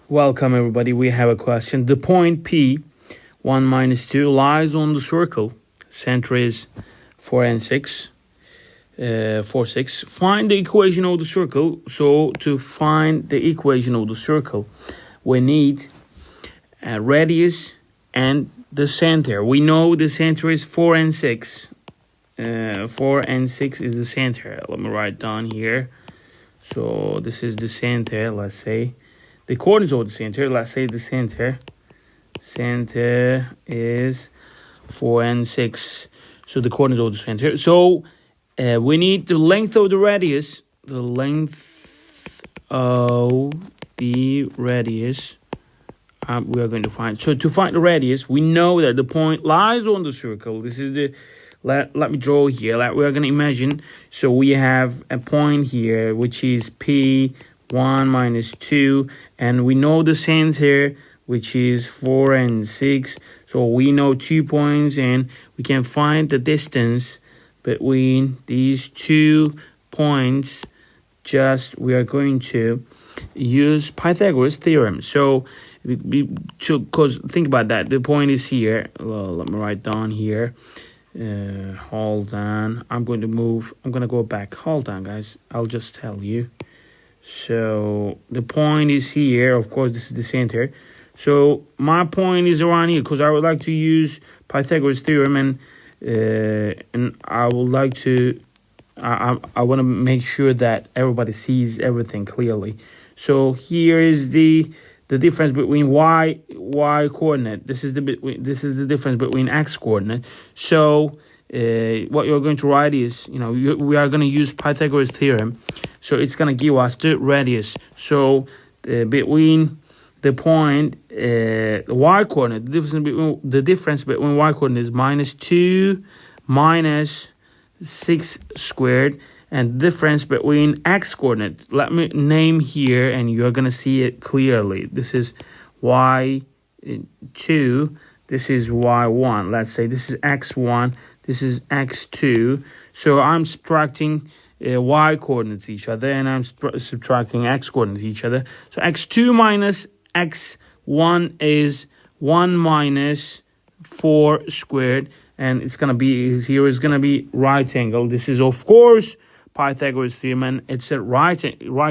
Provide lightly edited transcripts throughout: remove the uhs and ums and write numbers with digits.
Welcome everybody. We have a question. The point P, 1 minus 2, lies on the circle. Center is 4 and 6. 4, 6. Find the equation of the circle. So to find the equation of the circle, we need a radius and the center. We know the center is 4 and 6. 4 and 6 is the center. Let me write down here. So this is the center, let's say. The coordinates of the center, let's say the center is 4 and 6. So the coordinates of the center. So we need the length of the radius. The length of the radius we are going to find. So to find the radius, we know that the point lies on the circle. This is the, let me draw here. We are going to imagine. So we have a point here, which is P, 1 minus 2, and we know the center, which is 4 and 6. So we know 2 points, and we can find the distance between these 2 points. Just we are going to use Pythagoras Theorem. So because think about that, the point is here. Well, let me write down here. Hold on, I'm going to go back. Hold on, guys, I'll just tell you. So the point is here. Of course, this is the center. So my point is around here because I would like to use Pythagoras Theorem, and I would like to, I want to make sure that everybody sees everything clearly. So here is the difference between y coordinate. This is the difference between x coordinate. So what you're going to write is, we are going to use Pythagoras Theorem. So it's going to give us the radius. So between the point, y coordinate, the difference between y coordinate is minus 2 minus 6 squared. And the difference between x coordinate, let me name here, and you're going to see it clearly. This is y2, this is y1. Let's say this is x1, this is x2. So I'm subtracting y coordinates each other, and I'm subtracting x coordinates each other. So x2 minus x1 is 1 minus 4 squared, and it's going to be, here is going to be right angle. This is, of course, Pythagoras Theorem, and it's a right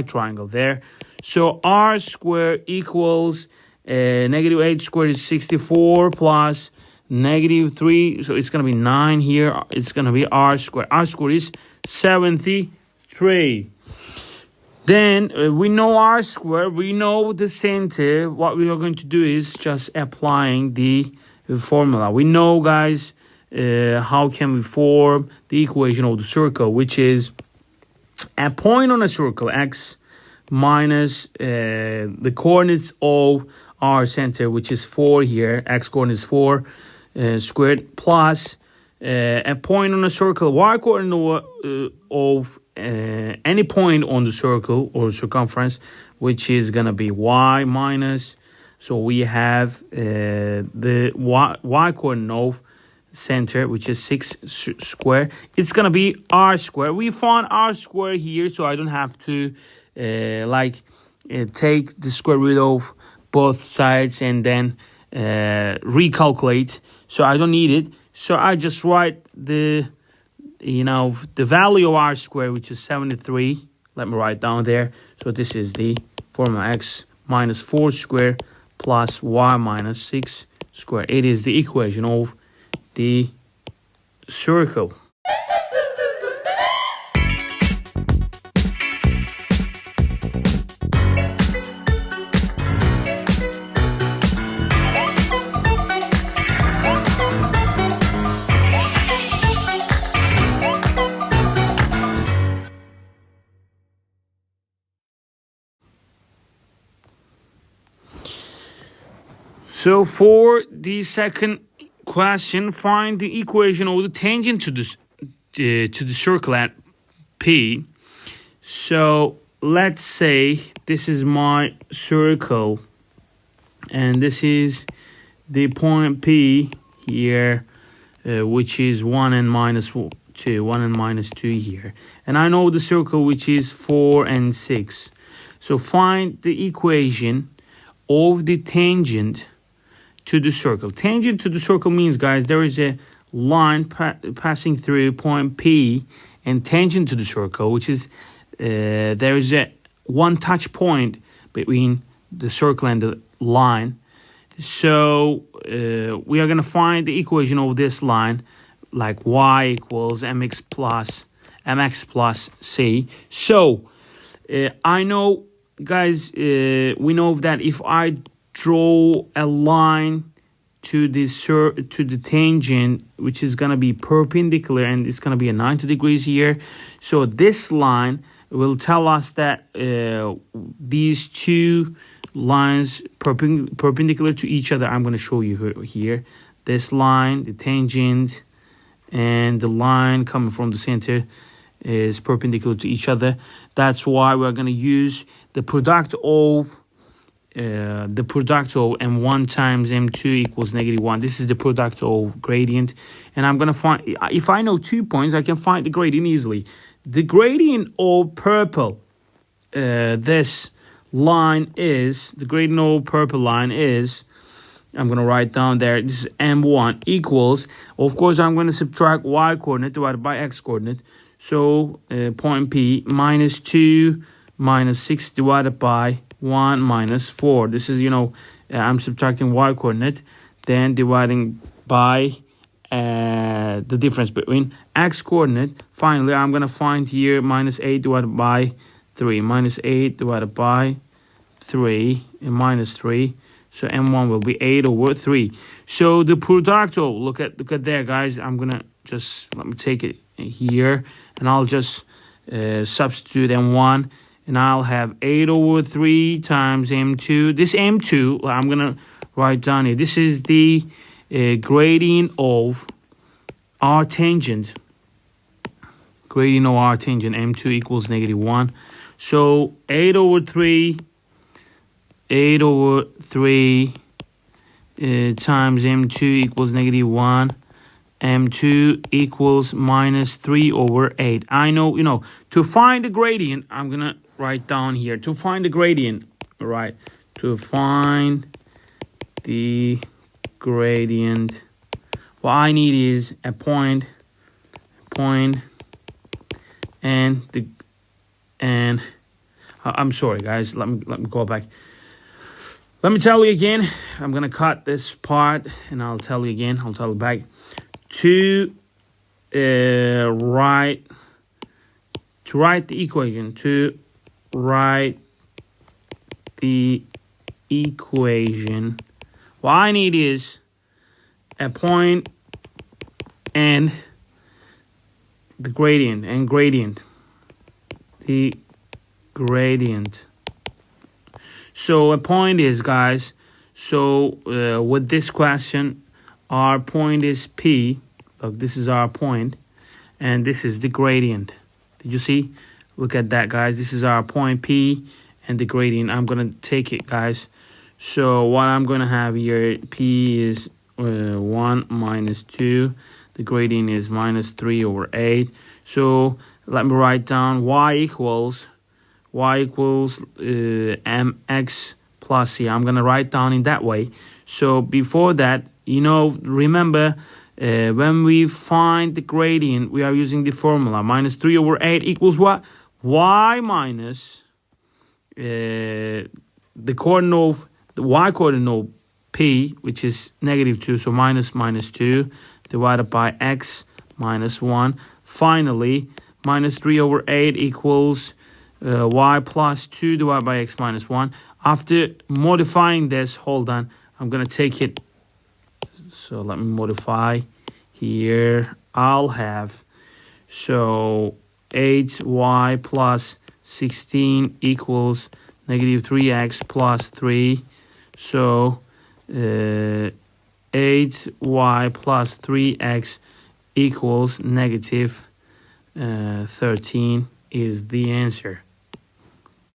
triangle there. So r squared equals negative 8 squared is 64 plus negative 3. So it's going to be 9 here. It's going to be r squared. R squared is 73. Then we know r squared. We know the center. What we are going to do is just applying the formula. We know, guys, how can we form the equation of the circle, which is a point on a circle, x minus the coordinates of our center, which is 4 here, x coordinate is 4 squared, plus a point on a circle, y coordinate of any point on the circle or circumference, which is going to be y minus, so we have the y coordinate of center, which is 6 square. It's gonna be r square. We found r square here, so I don't have to take the square root of both sides and then recalculate. So I don't need it. So I just write the value of r square, which is 73. Let me write down there. So this is the formula: x minus 4 square plus y minus 6 square. It is the equation of the circle. So for the second question, find the equation of the tangent to the circle at P. So let's say this is my circle, and this is the point P here, which is 1 and minus 2, 1 and minus 2 here. And I know the circle, which is 4 and 6. So find the equation of the tangent to the circle. Tangent to the circle means, guys, there is a line passing through point P, and tangent to the circle, which is there is a one touch point between the circle and the line. So we are going to find the equation of this line, like y equals mx plus c. So I know, guys, we know that if I draw a line to the tangent, which is going to be perpendicular, and it's going to be a 90 degrees here. So this line will tell us that these two lines perpendicular to each other. I'm going to show you here. This line, the tangent, and the line coming from the center is perpendicular to each other. That's why we're going to use the product of m1 times m2 equals -1. This is the product of gradient, and I'm going to find, if I know 2 points, I can find the gradient easily. The gradient of purple, this line is, the gradient of purple line is, I'm going to write down there, this is m1 equals, of course, I'm going to subtract y coordinate divided by x coordinate. So point P, minus 2 minus 6 divided by 1 minus 4. This is, I'm subtracting y coordinate, then dividing by the difference between x coordinate. Finally, I'm going to find here minus 8 divided by 3. Minus 8 divided by 3 and minus 3. So m1 will be 8 over 3. So the product of, look at there, guys. I'm going to just, let me take it here, and I'll just substitute m1. And I'll have 8 over 3 times m2. This m2, I'm going to write down here. This is the gradient of our tangent. Gradient of our tangent, m2 equals -1. So 8 over 3 times m2 equals -1. m2 equals minus 3 over 8. I know, to find the gradient, I'm going to write down here. To find the gradient, right? To find the gradient, what I need is a point, and I'm sorry, guys. Let me go back. Let me tell you again. I'm going to cut this part, and I'll tell you again. I'll tell you back. To write the equation, what I need is a point and the gradient, the gradient. So a point is, guys, so with this question, our point is P. Look, this is our point, and this is the gradient. Did you see? Look at that, guys. This is our point P and the gradient. I'm going to take it, guys. So what I'm going to have here, P is 1 minus 2. The gradient is minus 3 over 8. So let me write down y equals mx plus c. I'm going to write down in that way. So before that, remember, when we find the gradient, we are using the formula. Minus 3 over 8 equals what? Y minus the y coordinate of P, which is -2. So minus 2 divided by x minus 1. Finally, minus 3 over 8 equals y plus 2 divided by x minus 1. After modifying this, hold on, I'm going to take it. So let me modify here. I'll have, so 8y plus 16 equals -3x plus 3. So 8y plus 3x equals -13 is the answer.